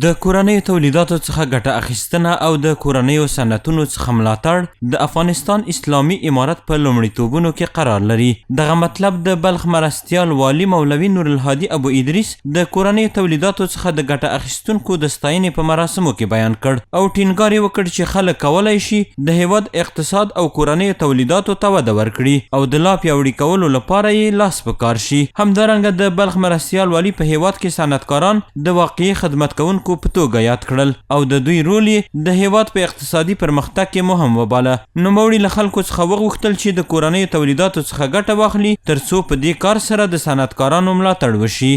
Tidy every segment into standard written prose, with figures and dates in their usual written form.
د کورنیو تولیداتو څخه ګټه اخیستنه او د کورنیو صنعتونو څخه ملاتړ د افغانستان اسلامي امارت په لومړیتوبونو کې قرار لري. دغه مطلب د بلخ مرستیال والي مولوي نورالهادي ابو ادریس د کورنیو تولیداتو څخه د ګټه اخیستونکو د ستاینې په مراسمو کې بیان کړ او ټینګار یې وکړ چې خلک کولی شي د هیواد اقتصاد او کورنیو تولیداتو ته وده ورکړي او د لا پیاوړي کولو لپاره یې لاس په کار شي. همدارنګه د بلخ مرستیال والي په هیواد کې صنعتکاران د واقعي خدمت کوونکو په توګه یاد کړل او د دوی رول یې د هیواد په اقتصادي پرمختګ کې مهم وباله. نوموړي له خلکو څخه وغوښتل چې د کورنیو تولیداتو څخه ګټه واخلي ترڅو په دې کار سره د صنعتکارانو ملاتړ وشي.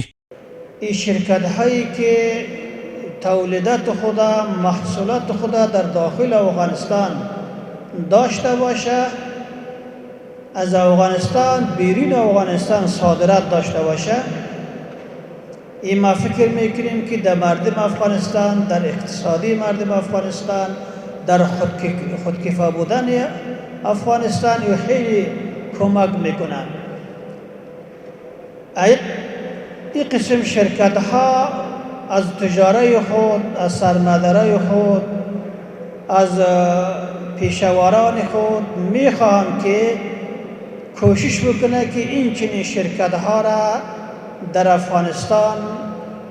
این شرکت هایی که تولیدات خود محصولات خود در داخل افغانستان داشته باشه، از افغانستان بیرون افغانستان صادرات داشته باشه، این ما فکر میکنیم که در مردم افغانستان، در اقتصادی مردم افغانستان، در خودکفا بودن افغانستان خیلی کمک میکنند. این قسم شرکت ها از تجاره خود، از سرمایه‌دارای خود، از پیشواران خود میخواهند که کوشش بکنه که این چنین شرکت ها را در افغانستان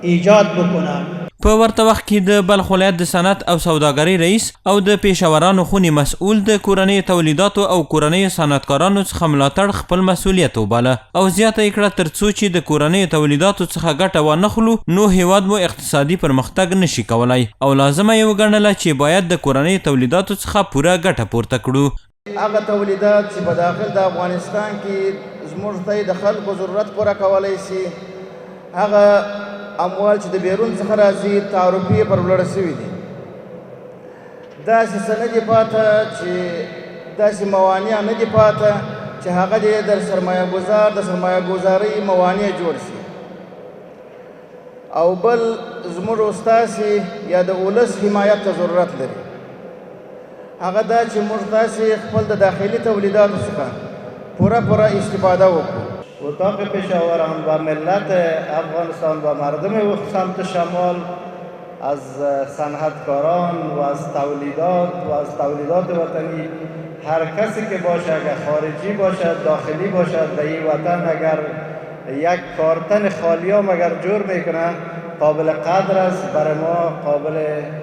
ایجاد بکنن. په ورته وخت کې د بلخ ولایت د صنعت او سوداګرۍ رئیس او د پیشورانو خونې مسؤل د کورنیو تولیداتو او کورنیو صنعتکارانو څخه ملاتړ خپل مسؤلیت وباله او زیاته یې کړه ترڅو چې د کورنیو تولیداتو څخه ګټه وانخلو نو هیواد مو اقتصادي پرمختګ نشي کولای او لازمه یې وګڼله چې باید د کورنیو تولیداتو څخه پوره ګټه پورته کړو. هغه تولیدات چې په داخل د افغانستان کې زموږ ته د خلکو ضرورت پوره کولی شي، هغه اموال چې د بیرون څخه راځي تعرفې پر لوړه شوي دي. داسې څه نه دي پاته چې داسې موانع نه دي پاته چې هغه د سرمایه ګزار د سرمایه ګزارۍ موانع جوړ شي. او بل زموږ ستاسې یا د ولس حمایت ته ضرورت لري. هغه دا چې موږ تاسې خپل د داخلي تولیداتو څخه پوره استفاده وکړو. اتاق پیشاوران و ملت افغانستان و مردم سمت شمال از صنعتکاران و از تولیدات وطنی هر کسی که باشه، اگر خارجی باشد داخلی باشد، در این وطن اگر یک کارتن خالی هم اگر جور میکنه قابل قدر است، برای ما قابل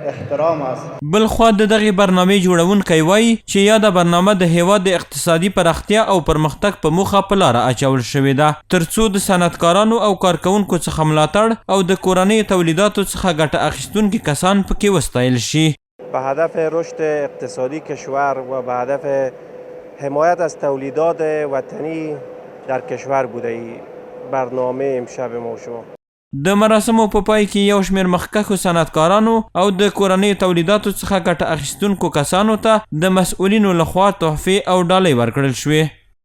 احترام است. بلخوا د دغه برنامه جوړونکی وایي چې یاده برنامه د هیواد د اقتصادي پراختیا او پرمختګ په موخه په لاره اچول شوې ده ترڅو د صنعتکارانو او کارکوونکو څخه ملاتړ او د کورنیو تولیداتو څخه ګټه اخیستونکي کسان پکې وستایل شي. به هدف رشد اقتصادی کشور و به هدف حمایت از تولیدات وطنی در کشور بوده ای برنامه امشب ما شما. د مراسمو په پای کې یو شمېر مخکښو صنعتکارانو او د کورنیو تولیداتو څخه ګټه اخیستونکو کسانو ته د مسؤلینو لخوا تحفې او ډالۍ ورکړل شوې.